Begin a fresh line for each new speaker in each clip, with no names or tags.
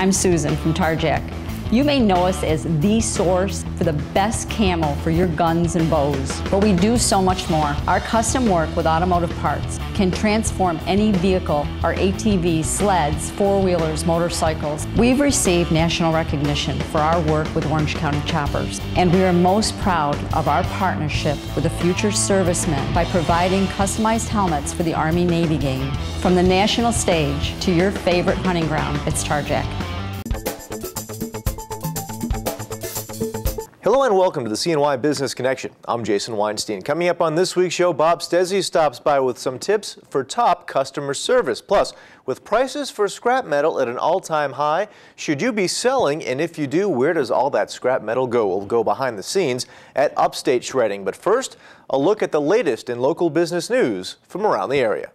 I'm Susan from Tarjac. You may know us as the source for the best camo for your guns and bows, but we do so much more. Our custom work with automotive parts can transform any vehicle, our ATVs, sleds, four-wheelers, motorcycles. We've received national recognition for our work with Orange County Choppers, and we are most proud of our partnership with the future servicemen by providing customized helmets for the Army-Navy game. From the national stage to your favorite hunting ground, it's Tarjac.
Hello and welcome to the CNY Business Connection. I'm Jason Weinstein. Coming up on this week's show, Bob Stezzi stops by with some tips for top customer service. Plus, with prices for scrap metal at an all-time high, should you be selling? And if you do, where does all that scrap metal go? We'll go behind the scenes at Upstate Shredding. But first, a look at the latest in local business news from around the area.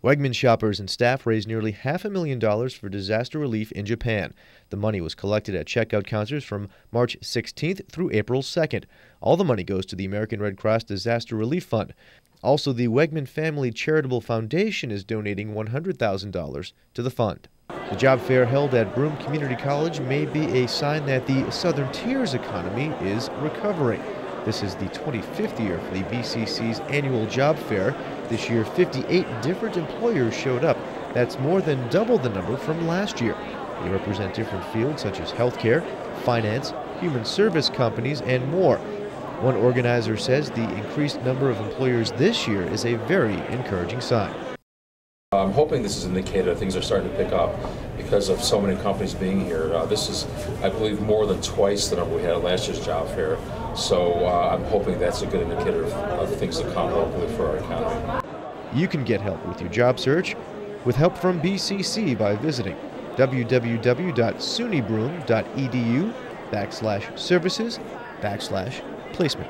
Wegman shoppers and staff raised nearly $500,000 for disaster relief in Japan. The money was collected at checkout counters from March 16th through April 2nd. All the money goes to the American Red Cross Disaster Relief Fund. Also, the Wegman Family Charitable Foundation is donating $100,000 to the fund. The job fair held at Broome Community College may be a sign that the Southern Tiers economy is recovering. This is the 25th year for the BCC's annual job fair. This year, 58 different employers showed up. That's more than double the number from last year. They represent different fields such as healthcare, finance, human service companies, and more. One organizer says the increased number of employers this year is a very encouraging sign.
I'm hoping this is an indicator that things are starting to pick up because of so many companies being here. This is, I believe, more than twice the number we had at last year's job fair. So I'm hoping that's a good indicator of things to come locally for our economy.
You can get help with your job search with help from BCC by visiting www.sunybroome.edu/services/placement.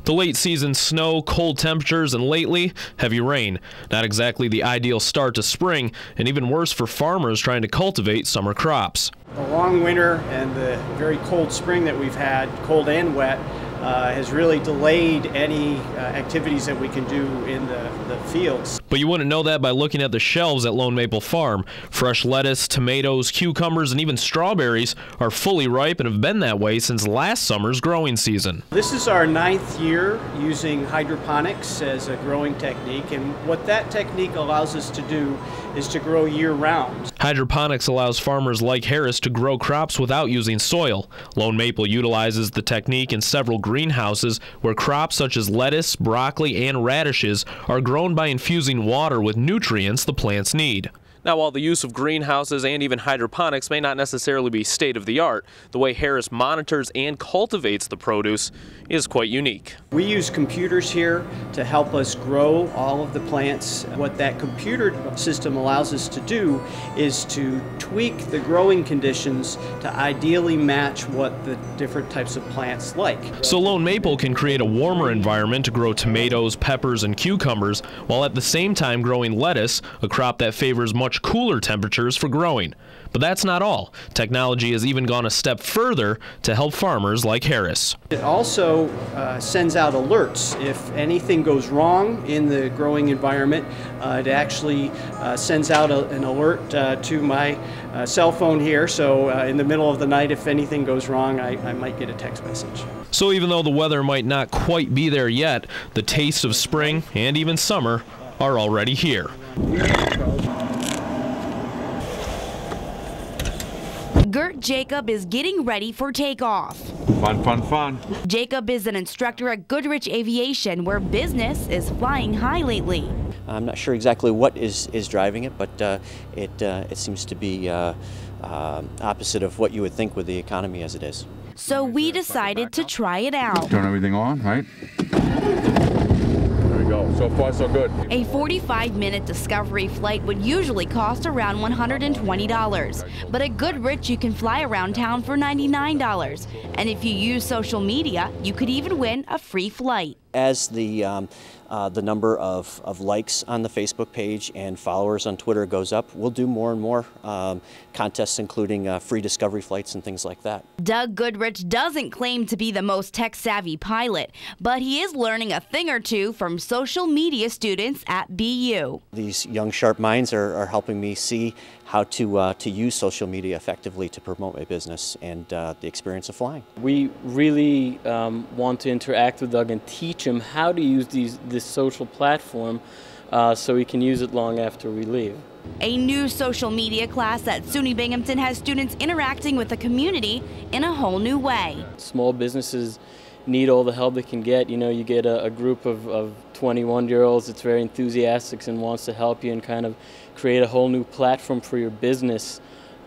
The late season snow, cold temperatures, and lately, heavy rain. Not exactly the ideal start to spring, and even worse for farmers trying to cultivate summer crops.
The long winter and the very cold spring that we've had, cold and wet, has really delayed any activities that we can do in the fields.
But you wouldn't know that by looking at the shelves at Lone Maple Farm. Fresh lettuce, tomatoes, cucumbers, and even strawberries are fully ripe and have been that way since last summer's growing season.
This is our 9th year using hydroponics as a growing technique, and what that technique allows us to do is to grow year-round.
Hydroponics allows farmers like Harris to grow crops without using soil. Lone Maple utilizes the technique in several greenhouses where crops such as lettuce, broccoli, and radishes are grown by infusing water with nutrients the plants need. Now, while the use of greenhouses and even hydroponics may not necessarily be state-of-the-art, the way Harris monitors and cultivates the produce is quite unique.
We use computers here to help us grow all of the plants. What that computer system allows us to do is to tweak the growing conditions to ideally match what the different types of plants like.
So Lone Maple can create a warmer environment to grow tomatoes, peppers, and cucumbers, while at the same time growing lettuce, a crop that favors much cooler temperatures for growing. But that's not all. Technology has even gone a step further to help farmers like Harris.
It also sends out alerts. If anything goes wrong in the growing environment, it actually sends out an alert to my cell phone here. So in the middle of the night, if anything goes wrong, I might get a text message.
So even though the weather might not quite be there yet, the tastes of spring and even summer are already here.
Gert Jacob is getting ready for takeoff.
Fun, fun, fun.
Jacob is an instructor at Goodrich Aviation, where business is flying high lately.
I'm not sure exactly what is driving it, but it seems to be opposite of what you would think with the economy as it is.
So we decided to try it out.
Turn everything on, right? Go. So far, so good.
A 45-minute discovery flight would usually cost around $120, but at Goodrich you can fly around town for $99. And if you use social media, you could even win a free flight.
As the number of likes on the Facebook page and followers on Twitter goes up, we'll do more and more contests, including free discovery flights and things like that.
Doug Goodrich doesn't claim to be the most tech-savvy pilot, but he is learning a thing or two from social media students at BU.
These young, sharp minds are helping me see how to use social media effectively to promote my business and the experience of flying.
We really want to interact with Doug and teach him how to use this social platform so he can use it long after we leave.
A new social media class at SUNY Binghamton has students interacting with the community in a whole new way.
Small businesses need all the help they can get. You know, you get a group of 21-year-olds that's very enthusiastic and wants to help you and kind of create a whole new platform for your business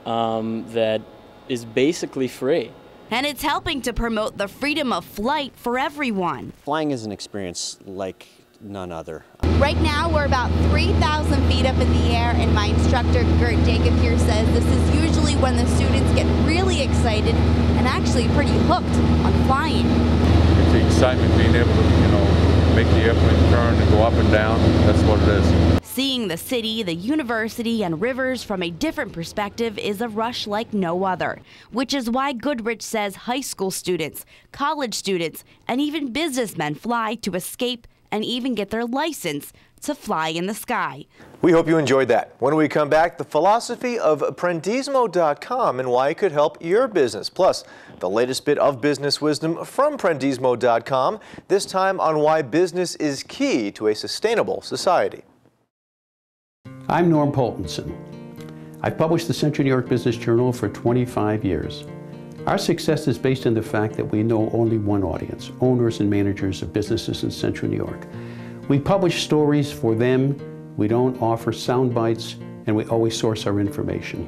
that is basically free.
And it's helping to promote the freedom of flight for everyone.
Flying is an experience like none other.
Right now we're about 3,000 feet up in the air, and my instructor Gert Jacob here says this is usually when the students get really excited and actually pretty hooked on flying.
It's the excitement being able to, make the airplane turn and go up and down. That's what it is.
Seeing the city, the university, and rivers from a different perspective is a rush like no other, which is why Goodrich says high school students, college students, and even businessmen fly to escape and even get their license to fly in the sky.
We hope you enjoyed that. When we come back, the philosophy of Prendismo.com and why it could help your business. Plus, the latest bit of business wisdom from Prendismo.com, this time on why business is key to a sustainable society.
I'm Norm Poltenson. I've published the Central New York Business Journal for 25 years. Our success is based on the fact that we know only one audience, owners and managers of businesses in Central New York. We publish stories for them, we don't offer sound bites, and we always source our information.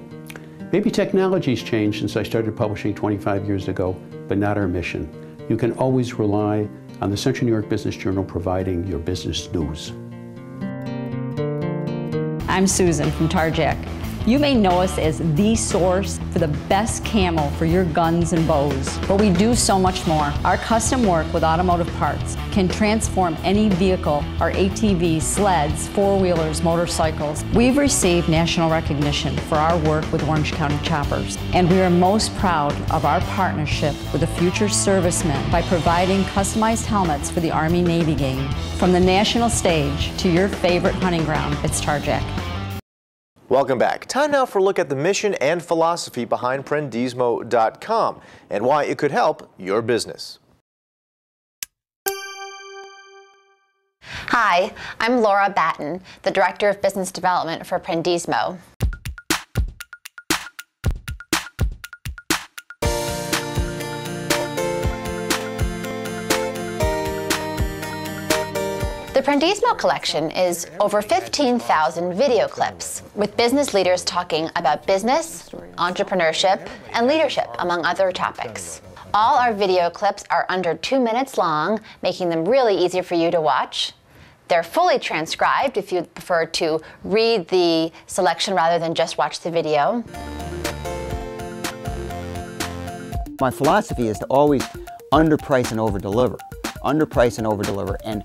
Maybe technology's changed since I started publishing 25 years ago, but not our mission. You can always rely on the Central New York Business Journal providing your business news.
I'm Susan from Tarjac. You may know us as the source for the best camo for your guns and bows, but we do so much more. Our custom work with automotive parts can transform any vehicle, our ATVs, sleds, four-wheelers, motorcycles. We've received national recognition for our work with Orange County Choppers, and we are most proud of our partnership with the future servicemen by providing customized helmets for the Army-Navy game. From the national stage to your favorite hunting ground, it's Tarjac.
Welcome back. Time now for a look at the mission and philosophy behind Prendismo.com and why it could help your business.
Hi, I'm Laura Batten, the Director of Business Development for Prendismo. The Prendismo collection is over 15,000 video clips with business leaders talking about business, entrepreneurship, and leadership, among other topics. All our video clips are under 2 minutes long, making them really easy for you to watch. They're fully transcribed if you'd prefer to read the selection rather than just watch the video.
My philosophy is to always underprice and overdeliver. Underprice and overdeliver, and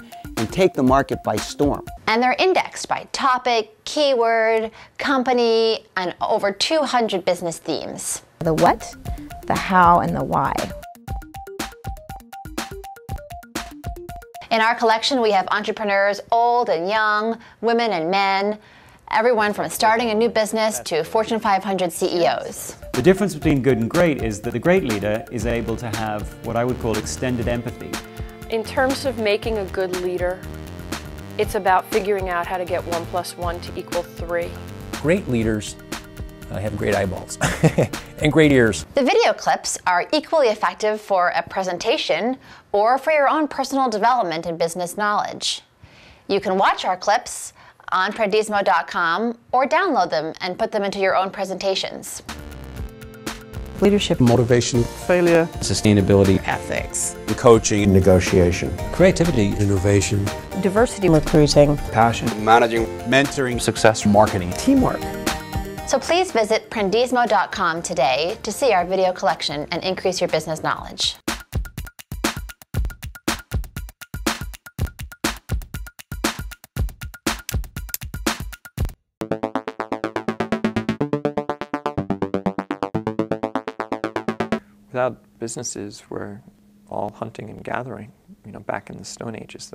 take the market by storm.
And they're indexed by topic, keyword, company, and over 200 business themes.
The what, the how, and the why.
In our collection, we have entrepreneurs, old and young, women and men, everyone from starting a new business to Fortune 500 CEOs.
The difference between good and great is that the great leader is able to have what I would call extended empathy.
In terms of making a good leader, it's about figuring out how to get 1 + 1 = 3.
Great leaders have great eyeballs and great ears.
The video clips are equally effective for a presentation or for your own personal development and business knowledge. You can watch our clips on Prendismo.com or download them and put them into your own presentations.
Leadership, motivation, failure, sustainability, ethics, coaching, negotiation, creativity, innovation,
Diversity, recruiting,
passion, managing, mentoring, success, marketing, teamwork.
So please visit Prendismo.com today to see our video collection and increase your business knowledge.
Without businesses, we're all hunting and gathering, back in the Stone Ages.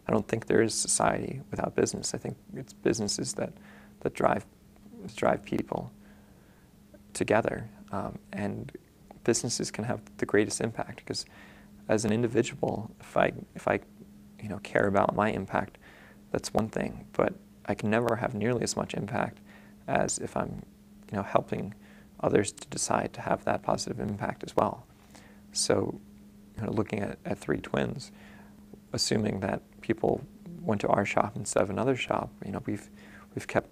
I don't think there is society without business. I think it's businesses that drive drive people together, and businesses can have the greatest impact, because as an individual, if I care about my impact, that's one thing, but I can never have nearly as much impact as if I'm helping others to decide to have that positive impact as well. So looking at Three Twins, assuming that people went to our shop instead of another shop, we've kept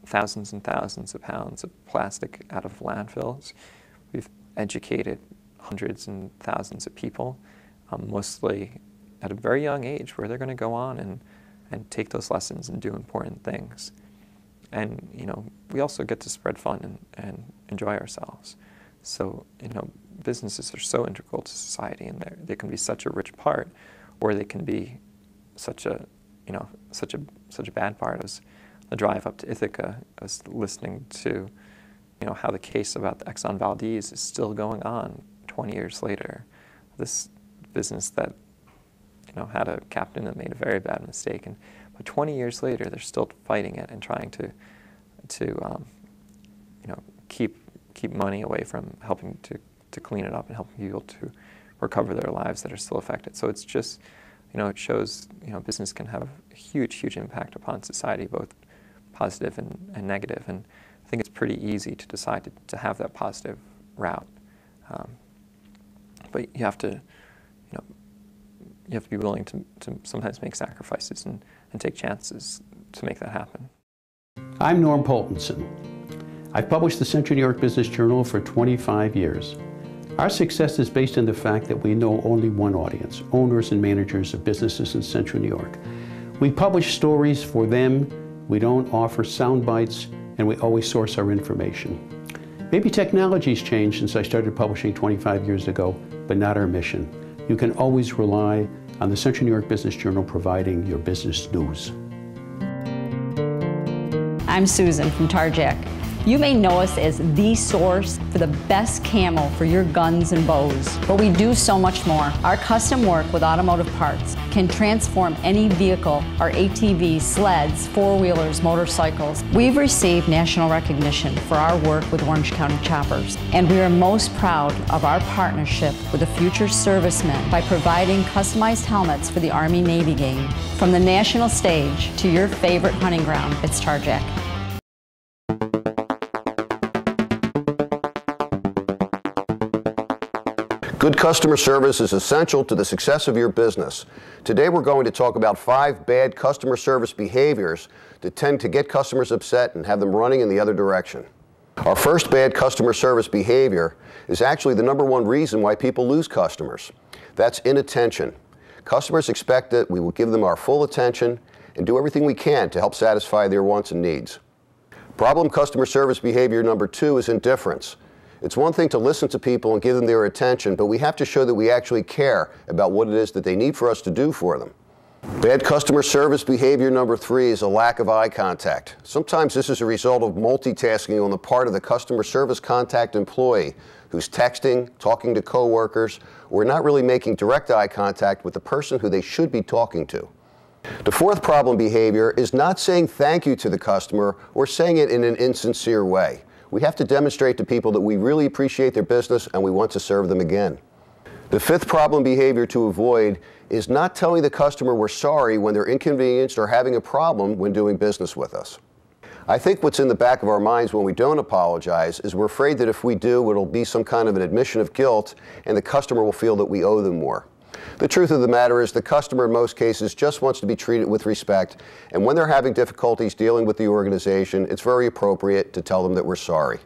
thousands and thousands of pounds of plastic out of landfills. We've educated hundreds and thousands of people, mostly at a very young age, where they're going to go on and take those lessons and do important things. And we also get to spread fun and enjoy ourselves. So businesses are so integral to society, and they can be such a rich part, or they can be such a bad part. As the drive up to Ithaca, I was listening to how the case about the Exxon Valdez is still going on 20 years later. This business that had a captain that made a very bad mistake, but 20 years later they're still fighting it and trying to keep money away from helping to clean it up and helping people to recover their lives that are still affected. So it's just, it shows, business can have a huge impact upon society, both positive and negative. And I think it's pretty easy to decide to have that positive route. But you have to be willing to sometimes make sacrifices and take chances to make that happen.
I'm Norm Poultonson. I've published the Central New York Business Journal for 25 years. Our success is based on the fact that we know only one audience, owners and managers of businesses in Central New York. We publish stories for them, we don't offer sound bites, and we always source our information. Maybe technology's changed since I started publishing 25 years ago, but not our mission. You can always rely on the Central New York Business Journal providing your business news.
I'm Susan from Tarjac. You may know us as the source for the best camo for your guns and bows, but we do so much more. Our custom work with automotive parts can transform any vehicle, our ATVs, sleds, four-wheelers, motorcycles. We've received national recognition for our work with Orange County Choppers, and we are most proud of our partnership with the future servicemen by providing customized helmets for the Army-Navy game. From the national stage to your favorite hunting ground, it's Tarjac.
Good customer service is essential to the success of your business. Today we're going to talk about 5 bad customer service behaviors that tend to get customers upset and have them running in the other direction. Our first bad customer service behavior is actually the #1 reason why people lose customers. That's inattention. Customers expect that we will give them our full attention and do everything we can to help satisfy their wants and needs. Problem customer service behavior #2 is indifference. It's one thing to listen to people and give them their attention, but we have to show that we actually care about what it is that they need for us to do for them. Bad customer service behavior #3 is a lack of eye contact. Sometimes this is a result of multitasking on the part of the customer service contact employee who's texting, talking to coworkers, or not really making direct eye contact with the person who they should be talking to. The fourth problem behavior is not saying thank you to the customer or saying it in an insincere way. We have to demonstrate to people that we really appreciate their business and we want to serve them again. The fifth problem behavior to avoid is not telling the customer we're sorry when they're inconvenienced or having a problem when doing business with us. I think what's in the back of our minds when we don't apologize is we're afraid that if we do, it'll be some kind of an admission of guilt and the customer will feel that we owe them more. The truth of the matter is the customer in most cases just wants to be treated with respect, and when they're having difficulties dealing with the organization, it's very appropriate to tell them that we're sorry.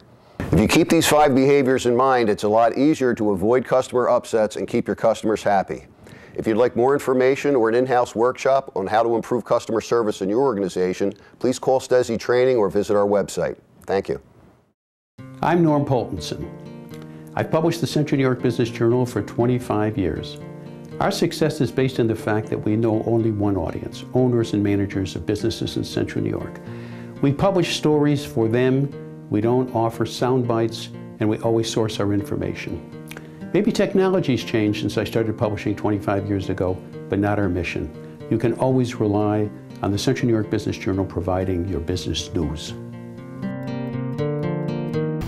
If you keep these 5 behaviors in mind, it's a lot easier to avoid customer upsets and keep your customers happy. If you'd like more information or an in-house workshop on how to improve customer service in your organization, please call Stesi Training or visit our website. Thank you.
I'm Norm Poultonson. I've published the Central New York Business Journal for 25 years. Our success is based on the fact that we know only one audience, owners and managers of businesses in Central New York. We publish stories for them, we don't offer sound bites, and we always source our information. Maybe technology's changed since I started publishing 25 years ago, but not our mission. You can always rely on the Central New York Business Journal providing your business news.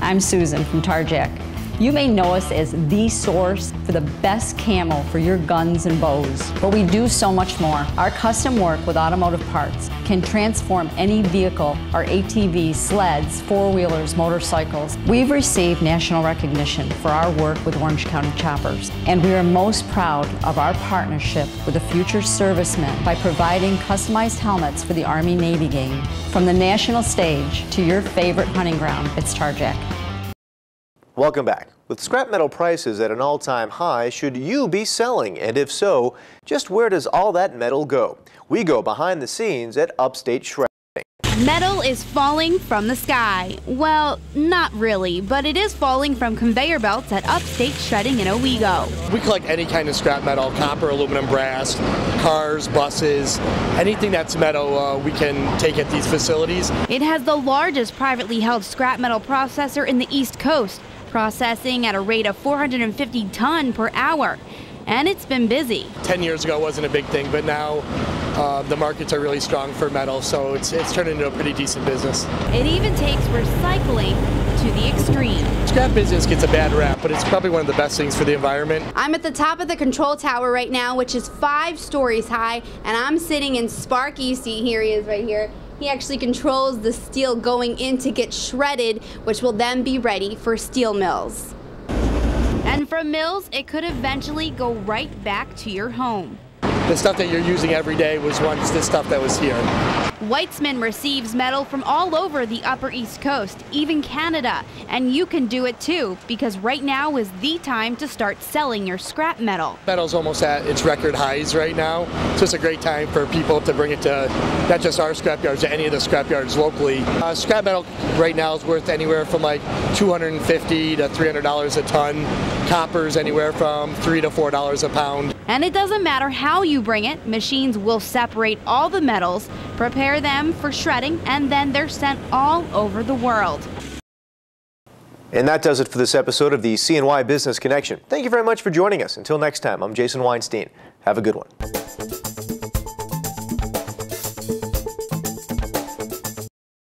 I'm Susan from Tarjac. You may know us as the source for the best camo for your guns and bows, but we do so much more. Our custom work with automotive parts can transform any vehicle, our ATVs, sleds, four-wheelers, motorcycles. We've received national recognition for our work with Orange County Choppers, and we are most proud of our partnership with the future servicemen by providing customized helmets for the Army-Navy game. From the national stage to your favorite hunting ground, it's Tarjac.
Welcome back. With scrap metal prices at an all-time high, should you be selling? And if so, just where does all that metal go? We go behind the scenes at Upstate Shredding.
Metal is falling from the sky. Well, not really, but it is falling from conveyor belts at Upstate Shredding in Owego.
We collect any kind of scrap metal, copper, aluminum, brass, cars, buses, anything that's metal we can take at these facilities.
It has the largest privately held scrap metal processor in the East Coast, processing at a rate of 450 ton per hour. And it's been busy.
10 years ago it wasn't a big thing, but now the markets are really strong for metal, so it's turned into a pretty decent business.
It even takes recycling to the extreme.
Scrap business gets a bad rap, but it's probably one of the best things for the environment.
I'm at the top of the control tower right now, which is 5 stories high, and I'm sitting in Sparky. You see, here he is right here. He actually controls the steel going in to get shredded, which will then be ready for steel mills.
And from mills, it could eventually go right back to your home.
The stuff that you're using every day was once the stuff that was here.
Weitzman receives metal from all over the Upper East Coast, even Canada. And you can do it too, because right now is the time to start selling your scrap metal.
Metal's almost at its record highs right now, so it's a great time for people to bring it to not just our scrap yards, to any of the scrap yards locally. Scrap metal right now is worth anywhere from like $250 to $300 a ton. Copper's anywhere from $3 to $4 a pound.
And it doesn't matter how you bring it, machines will separate all the metals, prepare them for shredding, and then they're sent all over the world.
And that does it for this episode of the CNY Business Connection. Thank you very much for joining us. Until next time, I'm Jason Weinstein. Have a good one.